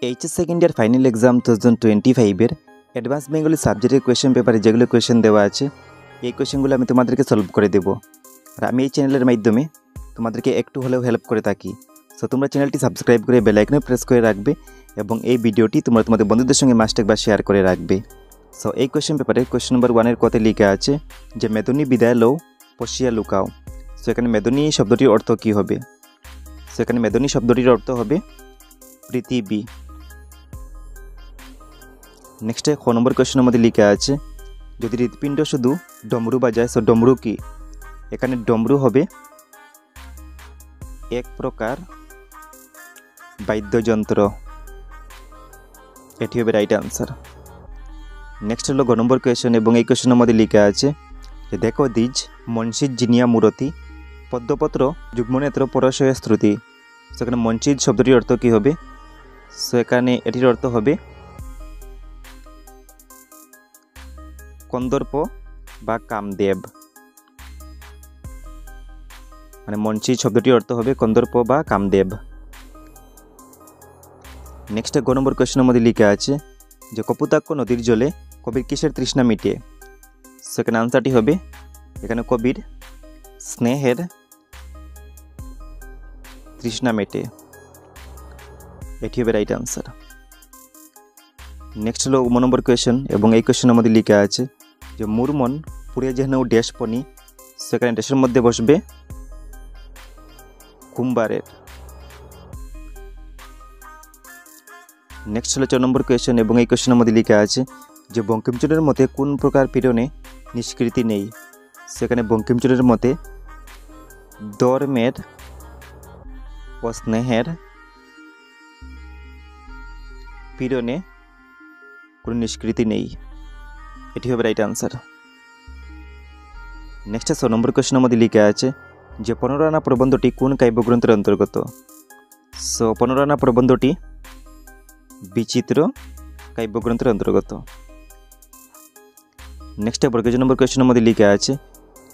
HS second year final exam 2025 advance Bengali সাবজেক্টের question পেপারে যেগুলো কোয়েশ্চেন দেওয়া আছে এই কোয়েশ্চেনগুলো আমি তোমাদেরকে সলভ করে দেব। আর আমি এই চ্যানেলের মাধ্যমে তোমাদেরকে একটু হলেও হেল্প করে থাকি। সো তোমরা চ্যানেলটি সাবস্ক্রাইব করে বেল আইকনে প্রেস করে রাখবে এবং এই ভিডিওটি তোমরা তোমাদের বন্ধুদের সঙ্গে মাস্ট একবার শেয়ার করে রাখবে। সো এই কোয়েশ্চেন পেপারে কোয়েশ্চেন নম্বর 1 এর কথা লেখা আছে যে মেদনী বিদায় লও পশিয়া লুকাও। সো এখানে মেদনী শব্দটির অর্থ কী হবে? সো এখানে মেদনী শব্দটির অর্থ হবে পৃথিবী। নেক্সট খ নম্বর কোয়েশ্চেনের মধ্যে লেখা আছে যদি হৃৎপিণ্ড শুধু ডমরু বাজায় সো ডমরু কি? এখানে ডমরু হবে এক প্রকার বাদ্যযন্ত্র, এটি হবে রাইট আনসার। নেক্সট হলো গ নম্বর কোয়েশ্চেন এবং এই কোয়েশ্চেনের মধ্যে লেখা আছে যে দেখো দ্বিজ মনসিদ জিনিয়া মূরতি পদ্মপত্র যুগ্মনেত্র পরশয় শ্রুতি। সেখানে মনসিদ শব্দটির অর্থ কী হবে? সো এখানে এটির অর্থ হবে কন্দর্প বা কামদেব, মানে মনসিদ শব্দটির অর্থ হবে কন্দর্প বা কামদেব। নেক্সট গ নম্বর কোয়েশ্চেনের মধ্যে লেখা আছে যে কপোতাক্ষ নদীর জলে কবির কিসের তৃষ্ণা মিটে? সেখানে আনসারটি হবে এখানে কবির স্নেহের তৃষ্ণা মেটে, এটি হবে রাইট আনসার। নেক্সট হলো নম্বর কোয়েশ্চেন এবং এই কোয়েশ্চেনের মধ্যে লেখা আছে যে মুরমন পুরে যেন ড্যাশ পনি, সেখানে ড্যাশের মধ্যে বসবে কুম্বারের। নেক্সট হলো 4 নম্বর কোয়েশ্চেন এবং এই কোয়েশ্চেনের মধ্যে লেখা আছে যে বঙ্কিমচন্দ্রের মতে কোন প্রকার পীড়নে নিষ্কৃতি নেই? সেখানে বঙ্কিমচন্দ্রের মতে ধর্মের ও স্নেহের পীড়নে কোনো নিষ্কৃতি নেই, এটি হবে রাইট আনসার। নেক্সট 6 নম্বর কোয়েশ্চেনের মধ্যে লেখা আছে যে 15 আনা প্রবন্ধটি কোন কাব্যগ্রন্থের অন্তর্গত? সো 15 আনা প্রবন্ধটি বিচিত্র কাব্যগ্রন্থের অন্তর্গত। নেক্সট 11 নম্বর কোয়েশ্চেনের মধ্যে লেখা আছে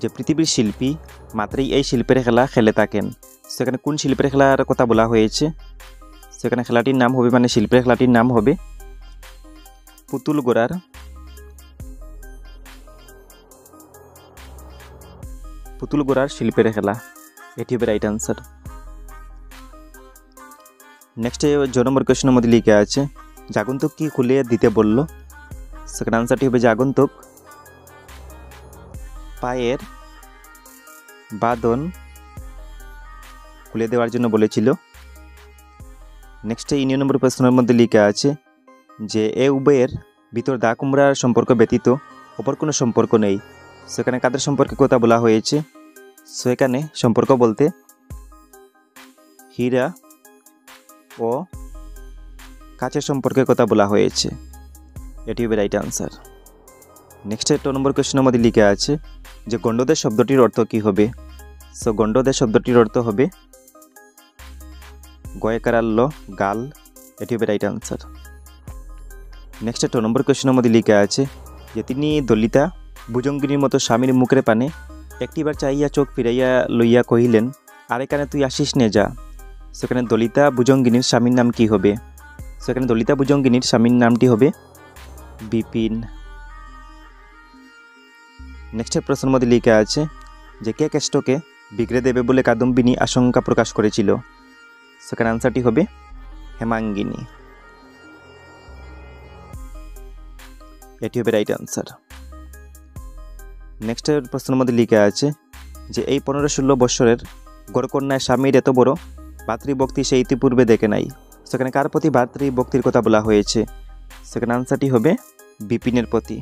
যে পৃথিবীর শিল্পী মাত্রই এই শিল্পের খেলা খেলে থাকেন। সেখানে কোন শিল্পের খেলার কথা বলা হয়েছে? সেখানে খেলাটির নাম হবে, মানে শিল্পের খেলাটির নাম হবে পুতুল গোড়ার শিল্পের খেলা, এটি হবে রাইট আনসার। নেক্সট 2 নম্বর কোয়েশ্চেনের মধ্যে লেখা আছে যে আগন্তুক কি খুলে দিতে বলল? সেখানে আনসারটি হবে যে আগন্তুক পায়ের বাঁধন খুলে দেওয়ার জন্য বলেছিল। নেক্সট 9 নম্বর প্রশ্নের মধ্যে লেখা আছে যে এ উভয়ের ভিতর দা কুমড়ার সম্পর্ক ব্যতীত অপর কোনো সম্পর্ক নেই। সেখানে কাদের সম্পর্কে কথা বলা হয়েছে? সো এখানে সম্পর্ক বলতে হীরা ও কাচের সম্পর্কে কথা বলা হয়েছে, এটি হবে রাইট আনসার। নেক্সট 2 নম্বর কোয়েশ্চেনের মধ্যে লেখা আছে যে গণ্ডদেশ শব্দটির অর্থ কী হবে? সো গণ্ডদেশ শব্দটির অর্থ হবে গয়কারাল্য গাল, এটি হবে রাইট আনসার। নেক্সট 2 নম্বর কোয়েশ্চেনের মধ্যে লেখা আছে যে তিনি দলিতা ভুজঙ্গিনীর মতো স্বামীর মুখের পানে একটিবার চাইয়া চোখ ফিরাইয়া লইয়া কহিলেন আরে কানে তুই আসিস নে যা। সেখানে দলিতা ভুজঙ্গিনীর স্বামীর নাম কি হবে? সেখানে দলিতা ভুজঙ্গিনীর স্বামীর নামটি হবে বিপিন। নেক্সট প্রশ্নের মধ্যে লেখা আছে যে কে কেষ্টকে বিগড়ে দেবে বলে কাদম্বিনী আশঙ্কা প্রকাশ করেছিল? সেখানে আনসারটি হবে হেমাঙ্গিনী, এটি হবে রাইট আনসার। নেক্সট প্রশ্নের মধ্যে লেখা আছে যে এই 15-16 বৎসরের গড়কন্যায় স্বামীর এত বড় ভাতৃভক্তি সে ইতিপূর্বে দেখে নাই। সেখানে কার প্রতি ভাতৃভক্তির কথা বলা হয়েছে? সেখানে আনসারটি হবে বিপিনের প্রতি।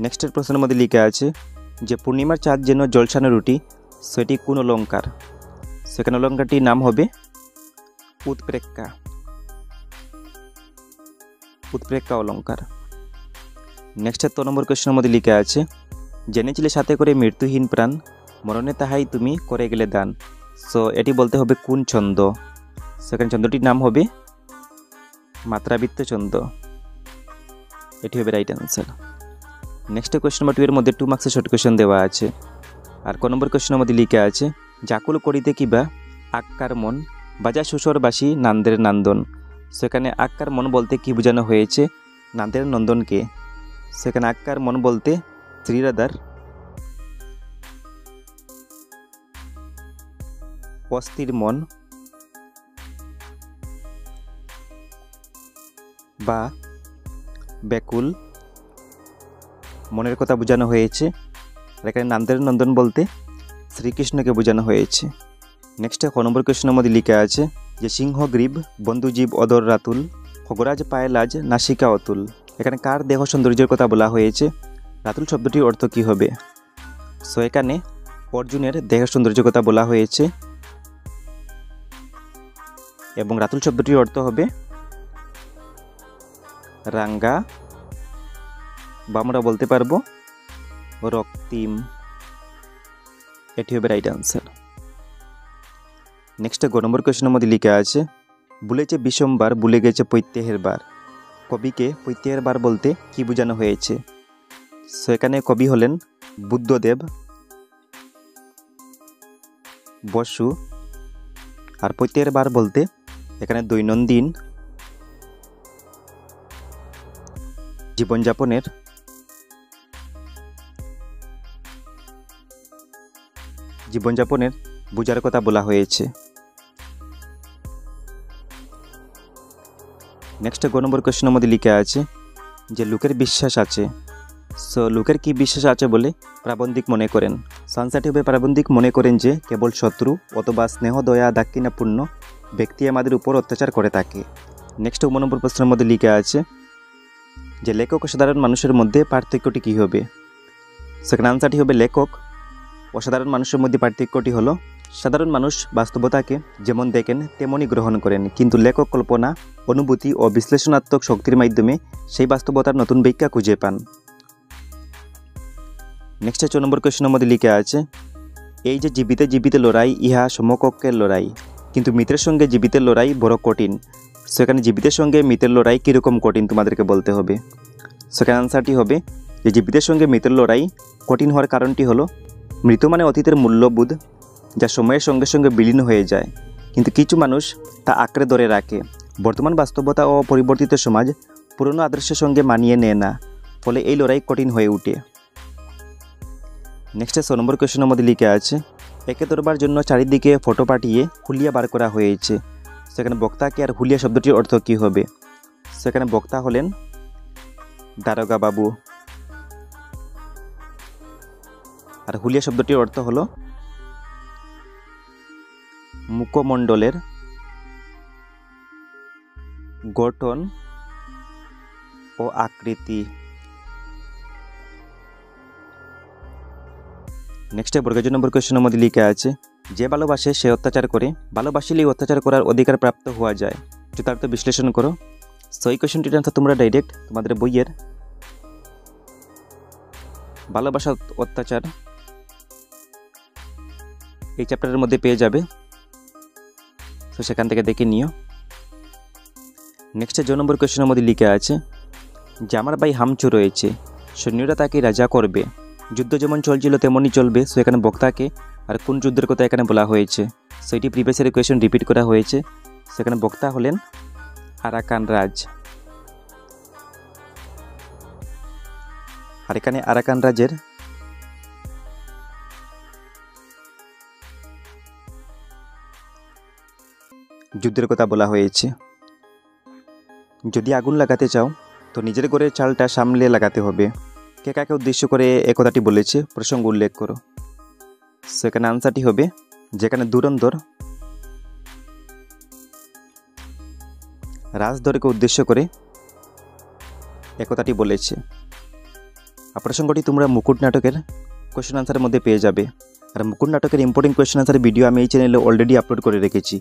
নেক্সটের প্রশ্নের মধ্যে লেখা আছে যে পূর্ণিমার চাঁদ যেন জলসানো রুটি, সেটি কোন অলঙ্কার? সেখানে অলঙ্কারটির নাম হবে উৎপ্রেক্ষা অলঙ্কার। নেক্সট 7 নম্বর কোয়েশ্চেনের মধ্যে লেখা আছে জেনেছিলে সাথে করে মৃত্যুহীন প্রাণ মরণে তাহাই তুমি করে গেলে দান। সো এটি বলতে হবে কোন ছন্দ? সেখানে ছন্দটির নাম হবে মাত্রাবৃত্ত ছন্দ, এটি হবে রাইট আনসার। নেক্সট কোয়েশ্চন নম্বর 2 এর মধ্যে 2 মার্কসের শর্ট কোয়েশ্চন দেওয়া আছে। আর ক নম্বর কোয়েশ্চনের মধ্যে লেখা আছে জাকুল করিতে কিবা আক্কার মন, বাজা শ্বশুরবাসী নান্দের নান্দন। সেখানে আক্কার মন বলতে কি বোঝানো হয়েছে? নান্দের নন্দনকে। সেখানে আক্কার মন বলতে শ্রীরাধার অস্থির মন বা ব্যাকুল মনের কথা বোঝানো হয়েছে। আর এখানে নান্দের নন্দন বলতে শ্রীকৃষ্ণকে বোঝানো হয়েছে। নেক্সট 1 নম্বর কোয়েশ্চেনের মধ্যে লেখা আছে যে সিংহ গ্রীব বন্ধুজীব অদর রাতুল, খগরাজ পায়লাজ নাসিকা অতুল। এখানে কার দেহ সৌন্দর্যের কথা বলা হয়েছে? রাতুল শব্দটির অর্থ কী হবে? সো এখানে অর্জুনের দেহ সৌন্দর্যের কথা বলা হয়েছে এবং রাতুল শব্দটির অর্থ হবে রাঙ্গা, বা আমরা বলতে পারবো রক্তিম। এটি হবে রাইট আনসার। নেক্সট 2 নম্বর কোয়েশ্চেনের মধ্যে লেখা আছে ভুলেছে বিষমবার ভুলে গেছে প্রত্যয়ের বার। কবিকে প্রত্যয়ের বার বলতে কি বোঝানো হয়েছে? সো এখানে কবি হলেন বুদ্ধদেব, বসু। আর প্রত্যয়ের বার বলতে এখানে দৈনন্দিন জীবনযাপনের বোঝার কথা বলা হয়েছে। নেক্সট 2 নম্বর কোয়েশ্চেনের মধ্যে লেখা আছে যে লোকের বিশ্বাস আছে। সো লোকের কি বিশ্বাস আছে বলে প্রাবন্ধিক মনে করেন? সানসাটি হবে প্রাবন্ধিক মনে করেন যে কেবল শত্রু অথবা স্নেহ দয়া দাক্ষিণাপূর্ণ ব্যক্তি আমাদের উপর অত্যাচার করে থাকে। নেক্সট 9 নম্বর প্রশ্নের মধ্যে লেখা আছে যে লেখক ও সাধারণ মানুষের মধ্যে পার্থক্যটি কী হবে? সেখানে আনসারটি হবে লেখক ও সাধারণ মানুষের মধ্যে পার্থক্যটি হলো সাধারণ মানুষ বাস্তবতাকে যেমন দেখেন তেমনই গ্রহণ করেন, কিন্তু লেখক কল্পনা, অনুভূতি ও বিশ্লেষণাত্মক শক্তির মাধ্যমে সেই বাস্তবতার নতুন ব্যাখ্যা খুঁজে পান। নেক্সট 4 নম্বর কোয়েশ্চেনের মধ্যে লেখা আছে এই যে জীবিতে জীবিতে লড়াই ইহা সমকক্ষের লড়াই, কিন্তু মৃতের সঙ্গে জীবিতের লড়াই বড় কঠিন। সেখানে জীবিতের সঙ্গে মৃতের লড়াই কীরকম কঠিন তোমাদেরকে বলতে হবে। সেখানে আনসারটি হবে যে জীবিতের সঙ্গে মৃতের লড়াই কঠিন হওয়ার কারণটি হলো মৃত মানে অতীতের মূল্যবোধ যা সময়ের সঙ্গে সঙ্গে বিলীন হয়ে যায়, কিন্তু কিছু মানুষ তা আঁকড়ে ধরে রাখে। বর্তমান বাস্তবতা ও পরিবর্তিত সমাজ পুরনো আদর্শের সঙ্গে মানিয়ে নেয় না, ফলে এই লড়াই কঠিন হয়ে ওঠে। নেক্সট 6 নম্বর কোয়েশ্চেনের মধ্যে লেখা আছে একে ধরবার জন্য চারিদিকে ফটো পাঠিয়ে হুলিয়া বার করা হয়েছে। সেখানে বক্তাকে আর হুলিয়া শব্দটির অর্থ কী হবে? সেখানে বক্তা হলেন দারোগা বাবু, আর হুলিয়া শব্দটির অর্থ হলো মুখমণ্ডলের গঠন ও আকৃতি। নেক্সট 12 নম্বর কোয়েশ্চেনের মধ্যে লেখা আছে যে ভালোবাসে সে অত্যাচার করে, ভালোবাসলেই অত্যাচার করার অধিকার প্রাপ্ত হওয়া যায়। যথার্থ বিশ্লেষণ করো। সো এই কোয়েশ্চেনটির আনসার তোমরা ডাইরেক্ট তোমাদের বইয়ের ভালোবাসা অত্যাচার এই চ্যাপ্টারের মধ্যে পেয়ে যাবে, তো সেখান থেকে দেখে নিও। নেক্সট 2 নম্বর কোয়েশ্চেনের মধ্যে লেখা আছে যে আমার ভাই হামচু রয়েছে, সৈন্যরা তাকে রাজা করবে, যুদ্ধ যেমন চলছিল তেমনই চলবে। সো এখানে বক্তাকে আর কোন যুদ্ধের কথা এখানে বলা হয়েছে? সো এটি প্রিভিয়াস ইয়ারের কোয়েশ্চেন রিপিট করা হয়েছে। সেখানে বক্তা হলেন আরাকান রাজ, আর এখানে আরাকান রাজের যুদ্ধের কথা বলা হয়েছে। যদি আগুন লাগাতে চাও তো নিজের ঘরের চালটা সামলে লাগাতে হবে। কে কাকে উদ্দেশ্য করে এ কথাটি বলেছে প্রসঙ্গ উল্লেখ করো। সেখানে আনসারটি হবে যেখানে ধুরন্ধর রাজধরকে উদ্দেশ্য করে এ কথাটি বলেছে। আর প্রসঙ্গটি তোমরা মুকুট নাটকের কোয়েশ্চেন আনসারের মধ্যে পেয়ে যাবে। আর মুকুট নাটকের ইম্পর্টেন্ট কোয়েশ্চেন আনসারের ভিডিও আমি এই চ্যানেলে অলরেডি আপলোড করে রেখেছি।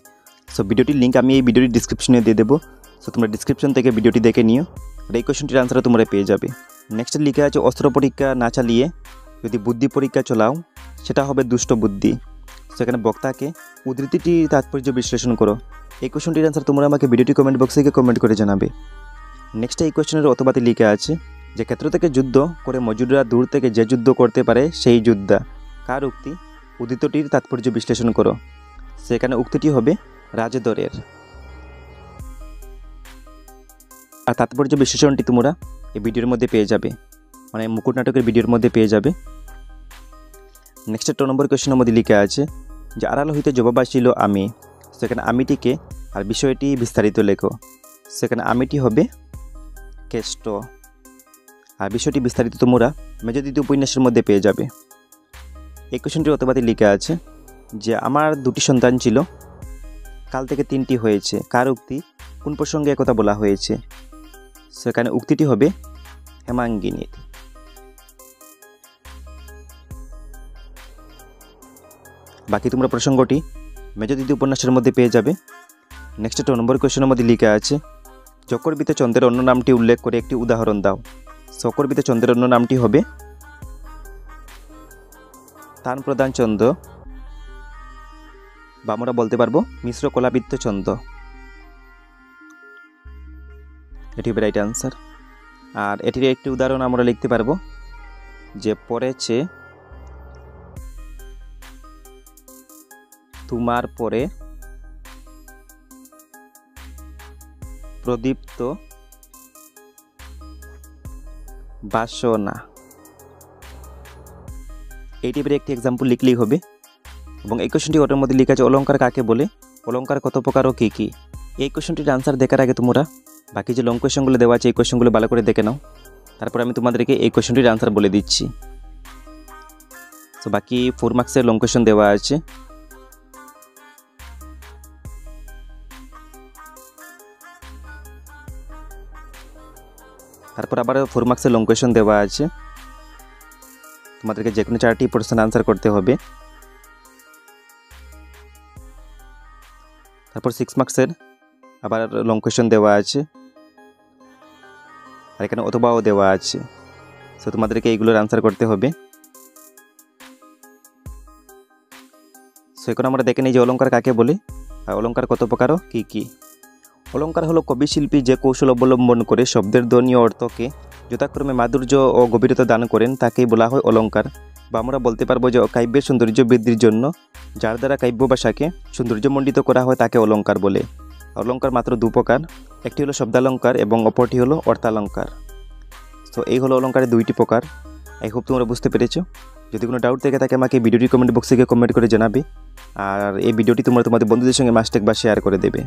সো ভিডিওটির লিঙ্ক আমি এই ভিডিওটির ডিসক্রিপশনে দিয়ে দেবো। সো তোমরা ডিসক্রিপশন থেকে ভিডিওটি দেখে নিও, আর এই কোয়েশ্চনটির আনসারও তোমরা পেয়ে যাবে। নেক্সট লিখে আছে অস্ত্র পরীক্ষা না চালিয়ে যদি বুদ্ধি পরীক্ষা চলাও সেটা হবে দুষ্ট বুদ্ধি। সেখানে বক্তাকে উদ্ধৃতিটি তাৎপর্য বিশ্লেষণ করো। এই কোয়েশ্চনটির আনসার তোমরা আমাকে ভিডিওটি কমেন্ট বক্সে গিয়ে কমেন্ট করে জানাবে। নেক্সট এই কোয়েশ্চনের অথবাতে লিখে আছে যে ক্ষেত্র থেকে যুদ্ধ করে মজুররা দূর থেকে যে যুদ্ধ করতে পারে সেই যোদ্ধা। কার উক্তি? উদ্ধৃতিটির তাৎপর্য বিশ্লেষণ করো। সেখানে উক্তিটি হবে রাজদরের। আর তাৎপর্য বিশ্লেষণটি তোমরা এই ভিডিওর মধ্যে পেয়ে যাবে, মানে মুকুট নাটকের ভিডিওর মধ্যে পেয়ে যাবে। নেক্সট 2 নম্বর কোয়েশ্চেনের মধ্যে লেখা আছে যে আড়াল হইতে জবাব আসিল আমি, সেখানে আমিটিকে আর বিষয়টি বিস্তারিত লেখো। সেখানে আমিটি হবে কেষ্ট, আর বিষয়টি বিস্তারিত তোমরা মেজদিদি উপন্যাসের মধ্যে পেয়ে যাবে। এই কোয়েশ্চনটির অতবাদে লেখা আছে যে আমার 2টি সন্তান ছিল, কাল থেকে 3টি হয়েছে, কার উক্তি, কোন প্রসঙ্গে একথা বলা হয়েছে? সেখানে উক্তিটি হবে হেমাঙ্গিনীর। বাকি তোমরা প্রসঙ্গটি মেজদিদি উপন্যাসের মধ্যে পেয়ে যাবে। নেক্সট 2 নম্বর কোয়েশ্চনের মধ্যে লেখা আছে চক্রবর্তী চন্দ্রের অন্য নামটি উল্লেখ করে একটি উদাহরণ দাও। চক্রবর্তী চন্দ্রের অন্য নামটি হবে তান প্রধান চন্দ্র, বা আমরা বলতে পারবো মিশ্র কলাবৃত্ত চন্দ্র। এটি হবে রাইট আনসার। আর এটির একটি উদাহরণ আমরা লিখতে পারবো যে পড়েছে তোমার পরে প্রদীপ্ত বাসনা। এই টাইপের একটি এক্সাম্পল লিখলেই হবে। এবং এই কোয়েশ্চনটি ওটার মধ্যে লেখা আছে অলঙ্কার কাকে বলে, অলঙ্কার কত প্রকার ও কী কী। এই কোয়েশ্চনটির আনসার দেখার আগে তোমরা বাকি যে লং কোয়েশ্চনগুলো দেওয়া আছে এই কোয়েশ্চনগুলো ভালো করে দেখে নাও, তারপর আমি তোমাদেরকে এই কোয়েশ্চনটির আনসার বলে দিচ্ছি। তো বাকি 4 মার্কসের লং কোয়েশ্চন দেওয়া আছে। তারপর আবার 4 মার্কসের লং কোয়েশ্চন দেওয়া আছে, তোমাদেরকে যে কোনো 4টি প্রশ্নের আনসার করতে হবে। তারপর 6 মার্কসের আবার লং কোয়েশ্চন দেওয়া আছে, আর এখানে অথবাও দেওয়া আছে। সো তোমাদেরকে এইগুলোর আনসার করতে হবে। সো এখন আমরা দেখে নিই যে অলঙ্কার কাকে বলে আর অলঙ্কার কত প্রকার ও কী কী। অলঙ্কার হলো কবিশিল্পী যে কৌশল অবলম্বন করে শব্দের ধ্বনি ও অর্থকে যথাক্রমে মাধুর্য ও গভীরতা দান করেন তাকেই বলা হয় অলঙ্কার, বা আমরা বলতে পারবো যে কাব্যের সৌন্দর্য বৃদ্ধির জন্য যার দ্বারা কাব্য ভাষাকে সৌন্দর্যমণ্ডিত করা হয় তাকে অলঙ্কার বলে। অলঙ্কার মাত্র 2 প্রকার, একটি হলো শব্দালঙ্কার এবং অপরটি হলো অর্থালঙ্কার। সো এই হলো অলঙ্কারের 2টি প্রকার। আই হোপ তোমরা বুঝতে পেরেছো। যদি কোনো ডাউট থেকে থাকে আমাকে ভিডিওটি কমেন্ট বক্সে গিয়ে কমেন্ট করে জানাবে, আর এই ভিডিওটি তোমরা তোমাদের বন্ধুদের সঙ্গে মাস্ট একবার শেয়ার করে দেবে।